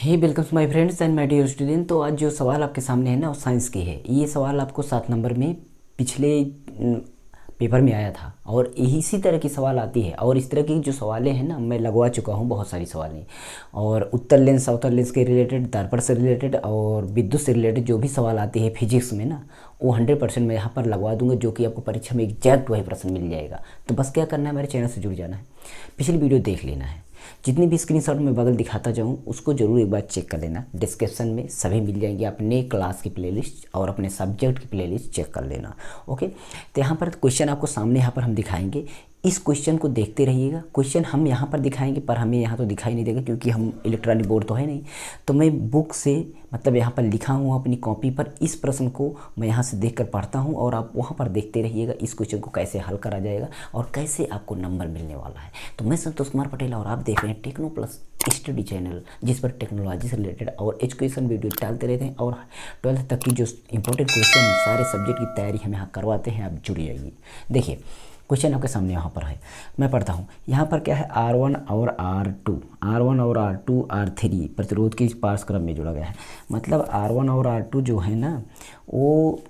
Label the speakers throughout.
Speaker 1: Hey welcome my friends and my dear student. तो आज जो सवाल आपके सामने है ना वो साइंस की है। ये सवाल आपको 7 नंबर में पिछले पेपर में आया था और इसी तरह की सवाल आती है। और इस तरह की जो सवालें हैं ना मैं लगवा चुका हूँ बहुत सारी सवालें। और उत्तर लेंस साउथर लेंस के रिलेटेड, दर्पण से रिलेटेड और विद्युत से रिलेटेड जो भी सवाल आती है फिजिक्स में ना, वो 100% मैं यहाँ पर लगवा दूंगा, जो कि आपको परीक्षा में एग्जैक्ट वही प्रश्न मिल जाएगा। तो बस क्या करना है, मेरे चैनल से जुड़ जाना है, पिछली वीडियो देख लेना है, जितनी भी स्क्रीनशॉट में बगल दिखाता जाऊँ उसको जरूर एक बार चेक कर लेना। डिस्क्रिप्शन में सभी मिल जाएंगे, अपने क्लास की प्लेलिस्ट और अपने सब्जेक्ट की प्लेलिस्ट चेक कर लेना। ओके, तो यहाँ पर क्वेश्चन आपको सामने यहाँ पर हम दिखाएंगे। इस क्वेश्चन को देखते रहिएगा। क्वेश्चन हम यहाँ पर दिखाएंगे पर हमें यहाँ तो दिखाई नहीं देगा क्योंकि हम इलेक्ट्रॉनिक बोर्ड तो है नहीं। तो मैं बुक से मतलब यहाँ पर लिखा हूँ अपनी कॉपी पर, इस प्रश्न को मैं यहाँ से देखकर पढ़ता हूँ और आप वहाँ पर देखते रहिएगा इस क्वेश्चन को कैसे हल करा जाएगा और कैसे आपको नंबर मिलने वाला है। तो मैं संतोष कुमार पटेल और आप देख रहे हैं टेक्नो प्लस स्टडी चैनल, जिस पर टेक्नोलॉजी से रिलेटेड और एजुकेशन वीडियो डालते रहते हैं और 12th तक की जो इंपॉर्टेंट क्वेश्चन सारे सब्जेक्ट की तैयारी हम यहाँ करवाते हैं। आप जुड़ जाइए। देखिए क्वेश्चन आपके सामने यहाँ पर है, मैं पढ़ता हूँ। यहाँ पर क्या है, R1 और R1 और R2 R3 प्रतिरोध के पारस्परिक में जुड़ा गया है। मतलब R1 और R2 जो है ना, वो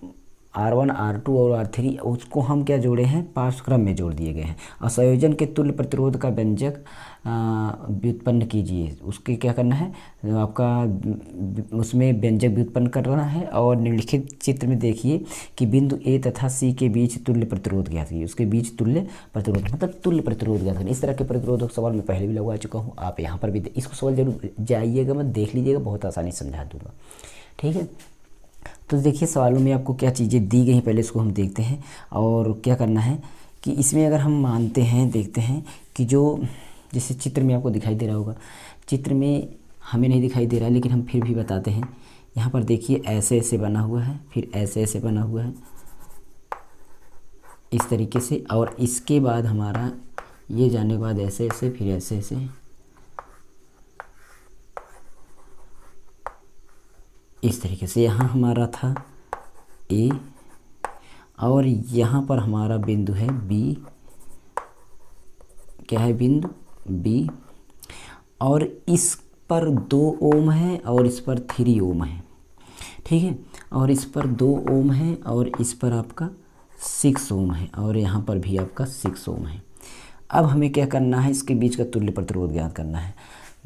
Speaker 1: R1 R2 और R3 उसको हम क्या जोड़े हैं, पारस्परिक में जोड़ दिए गए हैं। और संयोजन के तुल्य प्रतिरोध का व्यंजक व्युत्पन्न कीजिए। उसके क्या करना है आपका, उसमें व्यंजक व्युत्पन्न करना है। और निम्नलिखित चित्र में देखिए कि बिंदु ए तथा सी के बीच तुल्य प्रतिरोध ज्ञात कीजिए। उसके बीच तुल्य प्रतिरोध मतलब तुल्य प्रतिरोध ज्ञात करें। इस तरह के प्रतिरोधक सवाल मैं पहले भी लगवा चुका हूँ, आप यहाँ पर भी इसको सवाल जरूर जाइएगा, मैं देख लीजिएगा, बहुत आसानी से समझा दूँगा। ठीक है, तो देखिए सवालों में आपको क्या चीज़ें दी गई हैं, पहले इसको हम देखते हैं। और क्या करना है कि इसमें अगर हम मानते हैं, देखते हैं कि जो जैसे चित्र में आपको दिखाई दे रहा होगा, चित्र में हमें नहीं दिखाई दे रहा है लेकिन हम फिर भी बताते हैं। यहाँ पर देखिए ऐसे ऐसे बना हुआ है, फिर ऐसे ऐसे बना हुआ है इस तरीके से, और इसके बाद हमारा ये जाने के बाद ऐसे ऐसे, फिर ऐसे ऐसे, इस तरीके से। यहाँ हमारा था ए और यहाँ पर हमारा बिंदु है बी, क्या है बिंदु बी, और इस पर 2 ओम है और इस पर 3 ओम है। ठीक है, और इस पर 2 ओम है और इस पर आपका 6 ओम है और यहाँ पर भी आपका 6 ओम है। अब हमें क्या करना है, इसके बीच का तुल्य प्रतिरोध ज्ञात करना है।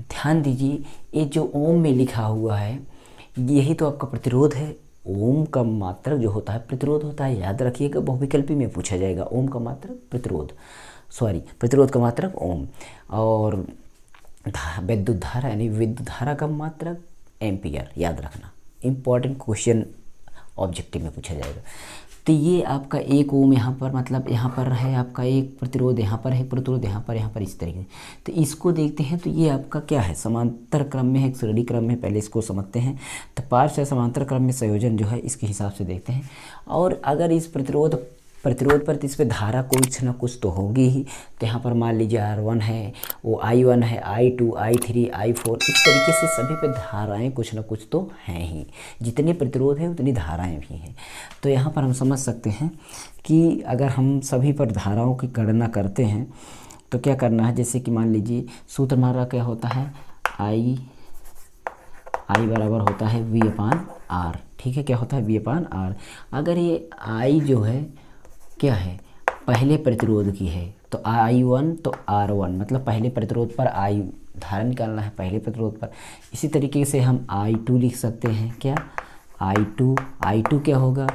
Speaker 1: ध्यान दीजिए, ये जो ओम में लिखा हुआ है यही तो आपका प्रतिरोध है। ओम का मात्रक जो होता है प्रतिरोध होता है, याद रखिएगा, बहुविकल्पी में पूछा जाएगा। ओम का मात्रक प्रतिरोध, प्रतिरोध का मात्रक ओम, और विद्युत धारा यानी विद्युत धारा का मात्रक एम्पियर, याद रखना, इंपॉर्टेंट क्वेश्चन ऑब्जेक्टिव में पूछा जाएगा। तो ये आपका 1 ओम यहाँ पर, मतलब यहाँ पर है आपका एक प्रतिरोध, यहाँ पर है प्रतिरोध, यहाँ पर इस तरीके से। तो इसको देखते हैं, तो ये आपका क्या है, समांतर क्रम में है, श्रेणी क्रम में। पहले इसको समझते हैं। तो पार्श्व या समांतर क्रम में संयोजन जो है इसके हिसाब से देखते हैं। और अगर इस प्रतिरोध पर इस पर धारा कुछ ना कुछ तो होगी ही। तो यहाँ पर मान लीजिए R1 है, वो I1 है, I2, I3, I4, इस तरीके से सभी पे धाराएं कुछ ना कुछ तो हैं ही। जितने प्रतिरोध है उतनी धाराएं भी हैं। तो यहाँ पर हम समझ सकते हैं कि अगर हम सभी पर धाराओं की गणना करते हैं तो क्या करना है। जैसे कि मान लीजिए सूत्र हमारा क्या होता है, I बराबर होता है V/R। ठीक है, क्या होता है V/R। अगर ये I जो है क्या है, पहले प्रतिरोध की है, तो I1 तो R1, मतलब पहले प्रतिरोध पर I धारा निकालना है, पहले प्रतिरोध पर। इसी तरीके से हम I2 लिख सकते हैं, क्या I2 क्या होगा,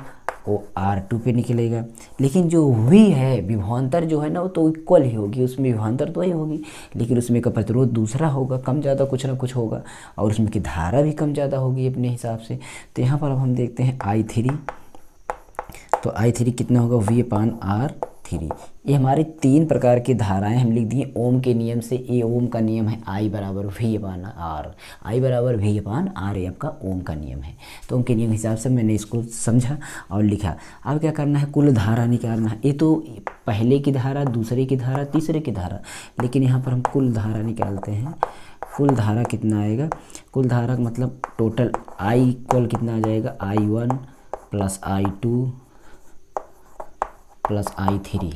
Speaker 1: वो R2 पे निकलेगा। लेकिन जो V है, विभवांतर जो है ना, वो तो इक्वल ही होगी, उसमें विभवांतर तो ही होगी, लेकिन उसमें का प्रतिरोध दूसरा होगा, कम ज़्यादा कुछ ना कुछ होगा, और उसमें की धारा भी कम ज़्यादा होगी अपने हिसाब से। तो यहाँ पर अब हम देखते हैं I3, तो I3 कितना होगा, V/R3। ये हमारी 3 प्रकार की धाराएं हम लिख दिए ओम के नियम से। ये ओम का नियम है I बराबर V/R, I बराबर V/R, ये आपका ओम का नियम है। तो ओम के नियम के हिसाब से मैंने इसको समझा और लिखा। अब क्या करना है, कुल धारा निकालना है। ये तो पहले की धारा, दूसरे की धारा, तीसरे की धारा, लेकिन यहाँ पर हम कुल धारा निकालते हैं। कुल धारा कितना आएगा, कुल धारा का मतलब टोटल I इक्वल कितना आ जाएगा, I1 plus I2 plus I3।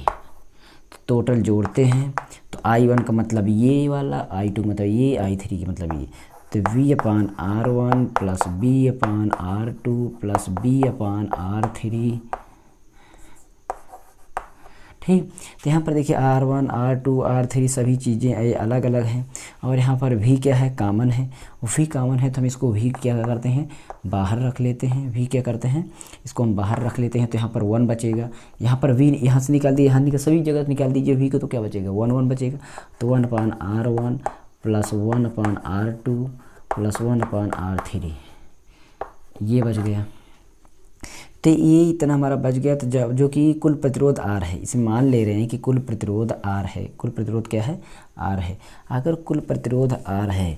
Speaker 1: Total जोड़ते हैं तो I1 का मतलब ये वाला, I2 मतलब ये, I3 का मतलब ये। तो V/R1 plus B/R2 plus B/R3। ठीक, तो यहाँ पर देखिए R1 R2 R3 सभी चीज़ें अलग अलग हैं, और यहाँ पर V क्या है, कॉमन है। V कॉमन है तो हम इसको V क्या करते हैं, बाहर रख लेते हैं। V क्या करते हैं, इसको हम बाहर रख लेते हैं, तो यहाँ पर 1 बचेगा। यहाँ पर V यहाँ से निकाल दिए, यहाँ निकाल, सभी जगह निकाल दीजिए V को, तो क्या बचेगा, 1 बचेगा। तो 1/R1 plus 1/R2 plus 1/R3 ये बच गया। तो ये इतना हमारा बच गया। तो जो कि कुल प्रतिरोध R है, इसे मान ले रहे हैं कि कुल प्रतिरोध R है। कुल प्रतिरोध क्या है, R है। अगर कुल प्रतिरोध R है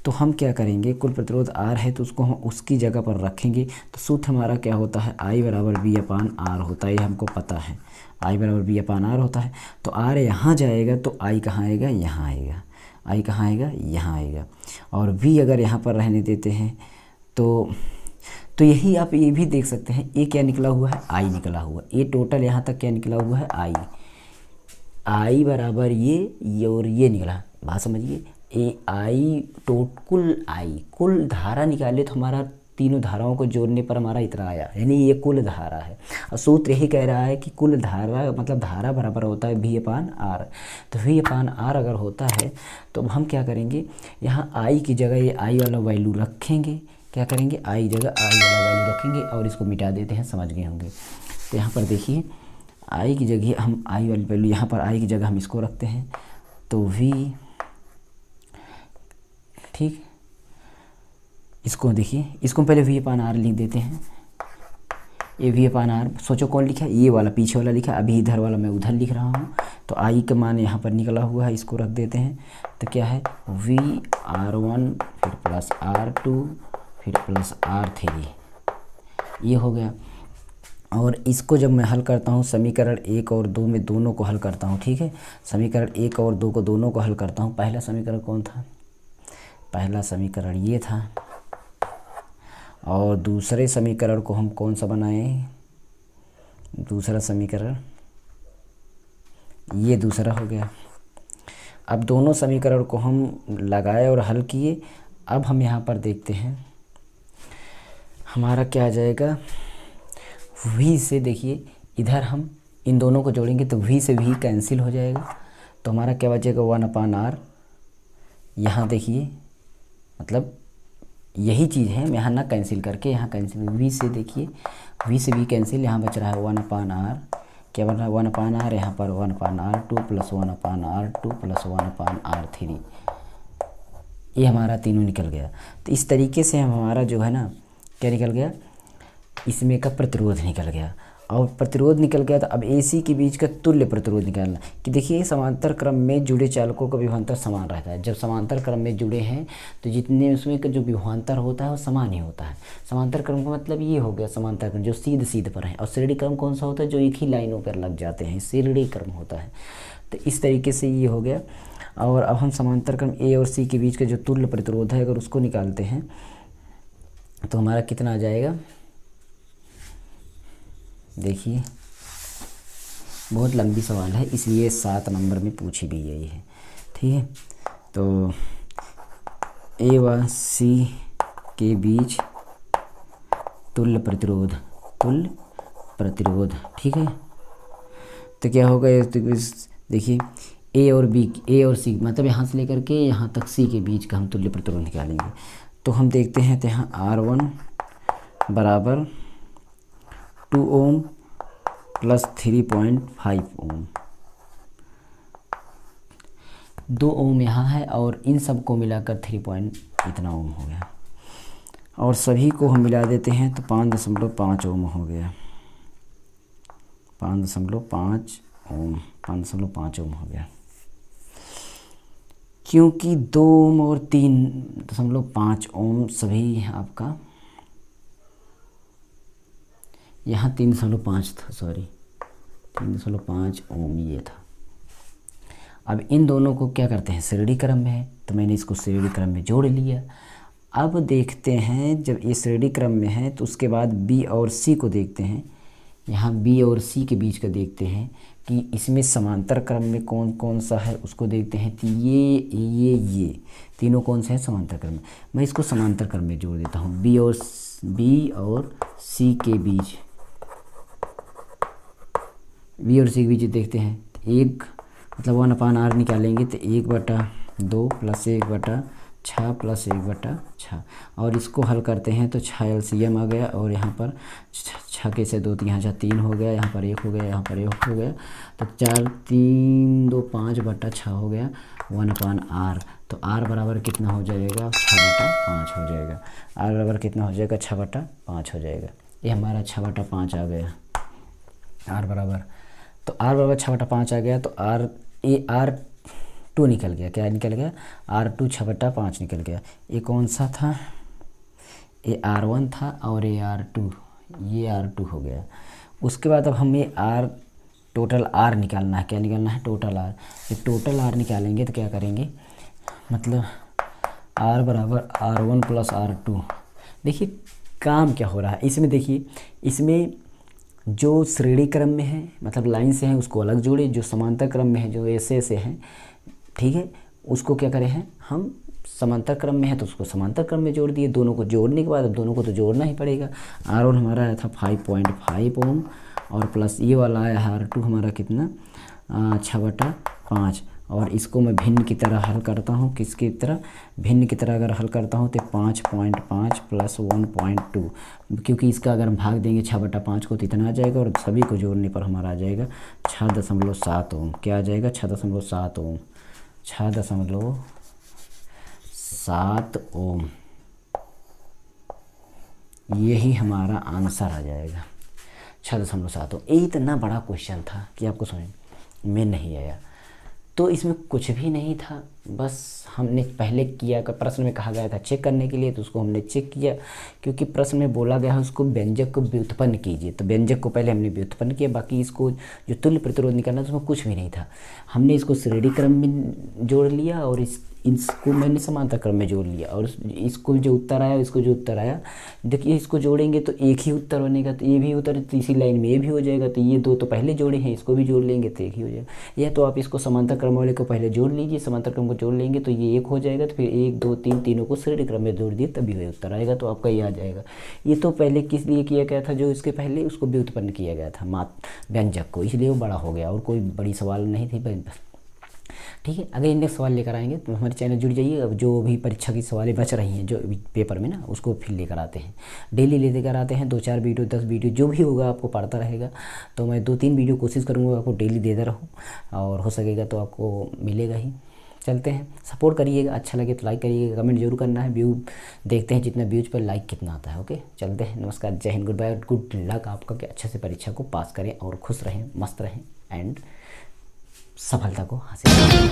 Speaker 1: तो हम क्या करेंगे, कुल प्रतिरोध R है तो उसको हम उसकी जगह पर रखेंगे। तो सूत्र हमारा क्या होता है, I बराबर B/R होता है, ये हमको पता है। I बराबर B/R होता है। तो R यहाँ जाएगा तो I कहाँ आएगा, यहाँ आएगा। I कहाँ आएगा, यहाँ आएगा। और V अगर यहाँ पर रहने देते हैं तो यही आप ये भी देख सकते हैं, ये क्या निकला हुआ है, I निकला हुआ। ये टोटल यहाँ तक क्या निकला हुआ है, I बराबर ये और ये निकला। बात समझिए, कुल धारा निकाले तो हमारा तीनों धाराओं को जोड़ने पर हमारा इतना आया, यानी ये कुल धारा है। और सूत्र यही कह रहा है कि कुल धारा मतलब धारा बराबर होता है V/R। तो V/R अगर होता है तो हम क्या करेंगे, यहाँ I की जगह ये I वाला वैल्यू रखेंगे। क्या करेंगे, I जगह I वाला वैल्यू रखेंगे और इसको मिटा देते हैं, समझ गए होंगे। तो यहाँ पर देखिए I की जगह हम I वाली वैल्यू, यहाँ पर I की जगह हम इसको रखते हैं, तो V, ठीक, इसको देखिए, इसको पहले V/R लिख देते हैं। ये V/R सोचो कौन लिखा, ये वाला पीछे वाला लिखा, अभी इधर वाला मैं उधर लिख रहा हूँ। तो I का मान यहाँ पर निकला हुआ है, इसको रख देते हैं। तो क्या है, V/R1 फिर प्लस R2 फिर प्लस R3, ये हो गया। और इसको जब मैं हल करता हूँ, समीकरण 1 और 2 में दोनों को हल करता हूँ, ठीक है। समीकरण 1 और 2 को दोनों को हल करता हूँ। पहला समीकरण कौन था, पहला समीकरण ये था, और दूसरे समीकरण को हम कौन सा बनाए, दूसरा समीकरण ये दूसरा हो गया। अब दोनों समीकरण को हम लगाए और हल किए। अब हम यहाँ पर देखते हैं हमारा क्या आ जाएगा, V से देखिए इधर हम इन दोनों को जोड़ेंगे तो V से V कैंसिल हो जाएगा। तो हमारा क्या बचेगा, 1/R। यहाँ देखिए मतलब यही चीज़ है, मैं यहाँ ना कैंसिल करके यहाँ कैंसिल, V से देखिए V से V कैंसिल, यहाँ बच रहा है 1/R। क्या बन रहा है, 1/R, यहाँ पर 1/R2 plus 1/R2 plus 1/R3, ये हमारा तीनों निकल गया। तो इस तरीके से हमारा जो है ना क्या निकल गया, इसमें का प्रतिरोध निकल गया। और प्रतिरोध निकल गया तो अब AC के बीच का तुल्य प्रतिरोध निकालना, कि देखिए समांतर क्रम में जुड़े चालकों का विभवांतर समान रहता है। जब समांतर क्रम में जुड़े हैं तो जितने उसमें का जो विभवांतर होता है वो समान ही होता है। समांतर क्रम का मतलब ये हो गया, समांतर क्रम जो सीध पर है। और श्रेणी क्रम कौन सा होता है, जो एक ही लाइनों पर लग जाते हैं, श्रेणी क्रम होता है। तो इस तरीके से ये हो गया। और अब हम समांतर क्रम A और C के बीच का जो तुल्य प्रतिरोध है अगर उसको निकालते हैं तो हमारा कितना आ जाएगा, देखिए बहुत लंबी सवाल है, इसलिए 7 नंबर में पूछी भी यही है, ठीक है। तो A व C के बीच तुल्य प्रतिरोध, ठीक है। तो क्या होगा, देखिए A और C मतलब यहाँ से लेकर के यहाँ तक C के बीच का हम तुल्य प्रतिरोध निकालेंगे। तो हम देखते हैं, तो यहाँ R1 बराबर 2 ओम प्लस 3.5 ओम, 2 ओम यहाँ है और इन सब को मिलाकर 3 इतना ओम हो गया। और सभी को हम मिला देते हैं तो 5.5 ओम हो गया, 5.5 ओम हो गया। क्योंकि 2 ओम और 3.5 ओम सभी आपका यहाँ 3.5 था, सॉरी 3.5 ओम ये था। अब इन दोनों को क्या करते हैं, श्रेणी क्रम में है तो मैंने इसको श्रेणी क्रम में जोड़ लिया। अब देखते हैं जब ये श्रेणी क्रम में है तो उसके बाद B और C को देखते हैं। यहाँ B और C के बीच का देखते हैं, कि इसमें समांतर क्रम में कौन कौन सा है उसको देखते हैं। तो ये तीनों कौन से हैं समांतर क्रम में। मैं इसको समांतर क्रम में जोड़ देता हूँ। बी और सी के बीच, बी और सी के बीच देखते हैं। एक मतलब 1/r निकालेंगे तो 1/2 प्लस 1/6 प्लस 1/6 और इसको हल करते हैं तो 6 LCM आ गया और यहाँ पर 6 के से 2 यहाँ 3 हो गया, यहाँ पर 1 हो गया, यहाँ पर 1 हो गया, तो 4 3 2 5/6 हो गया 1/r। तो r बराबर कितना हो जाएगा 6/5 हो जाएगा। r बराबर कितना हो जाएगा 6/5 हो जाएगा। ये हमारा 6/5 आ गया r बराबर। तो r बराबर 6/5 आ गया तो R2 निकल गया। क्या निकल गया R2 6/5 निकल गया। ये कौन सा था, ये R1 था और ये R2, ये R2 हो गया। उसके बाद अब हमें टोटल R निकालना है। क्या निकालना है टोटल R। ये टोटल R निकालेंगे तो क्या करेंगे, मतलब R बराबर R1 प्लस R2। देखिए काम क्या हो रहा है इसमें। देखिए इसमें जो श्रेणी क्रम में है मतलब लाइन से हैं उसको अलग जोड़े, जो समांतर क्रम में है जो ऐसे से हैं, ठीक है, उसको क्या करें हैं हम समांतर क्रम में है तो उसको समांतर क्रम में जोड़ दिए। दोनों को जोड़ने के बाद अब दोनों को तो जोड़ना ही पड़ेगा। R1 हमारा आया था 5.5 ओम और प्लस ये वाला आया R2 हमारा कितना 6/5 और इसको मैं भिन्न की तरह हल करता हूँ। किसकी तरह, भिन्न की तरह अगर हल करता हूँ तो 5.5 प्लस 1.2, क्योंकि इसका अगर हम भाग देंगे 6/5 को तो इतना आ जाएगा और सभी को जोड़ने पर हमारा आ जाएगा 6.7 ओम। क्या आ जाएगा 6.7 ओम, 6.7 ओम। यही हमारा आंसर आ जाएगा 6.7 ओम। ये इतना बड़ा क्वेश्चन था कि आपको समझ में नहीं आया। तो इसमें कुछ भी नहीं था, बस हमने पहले किया का प्रश्न में कहा गया था चेक करने के लिए, तो उसको हमने चेक किया क्योंकि प्रश्न में बोला गया है उसको व्यंजक को व्युत्पन्न कीजिए। तो व्यंजक को पहले हमने व्युत्पन्न किया, बाकी इसको जो तुल्य प्रतिरोध निकालना था उसमें कुछ भी नहीं था। हमने इसको श्रेणी क्रम में जोड़ लिया और इसको मैंने समांतर क्रम में जोड़ लिया और इसको जो उत्तर आया इसको जो उत्तर आया, देखिए इसको जोड़ेंगे तो एक ही उत्तर बनेगा। तो ये भी उत्तर तो इसी लाइन में ये भी हो जाएगा। तो ये दो तो पहले जोड़े हैं, इसको भी जोड़ लेंगे तो एक ही हो जाएगा। या तो आप इसको समांतर क्रम वाले को पहले जोड़ लीजिए, समांतर क्रम को जोड़ लेंगे तो ये एक हो जाएगा। तो फिर 1 2 3 तीनों को श्रेणी क्रम में जोड़ दिए तभी वही उत्तर आएगा। तो आपका ये आ जाएगा। ये तो पहले किस लिए किया गया था, जो इसके पहले उसको व्युत्पन्न किया गया था व्यंजक को, इसलिए वो बड़ा हो गया और कोई बड़ी सवाल नहीं थी। ठीक है, अगर नेक्स्ट सवाल लेकर आएंगे तो हमारे चैनल जुड़ जाइए। अब जो भी परीक्षा की सवालें बच रही हैं जो पेपर में ना, उसको फिर लेकर आते हैं, डेली लेकर आते हैं। 2-4 वीडियो 10 वीडियो जो भी होगा आपको पढ़ता रहेगा। तो मैं 2-3 वीडियो कोशिश करूँगा आपको डेली देता रहूँ और हो सकेगा तो आपको मिलेगा ही। चलते हैं, सपोर्ट करिएगा, अच्छा लगे तो लाइक करिएगा, कमेंट जरूर करना है। व्यू देखते हैं जितना व्यूज पर लाइक कितना आता है। ओके, चलते हैं, नमस्कार, जय हिंद, गुड बाय, गुड लक आपका कि अच्छे से परीक्षा को पास करें और खुश रहें, मस्त रहें एंड सफलता को हासिल करें।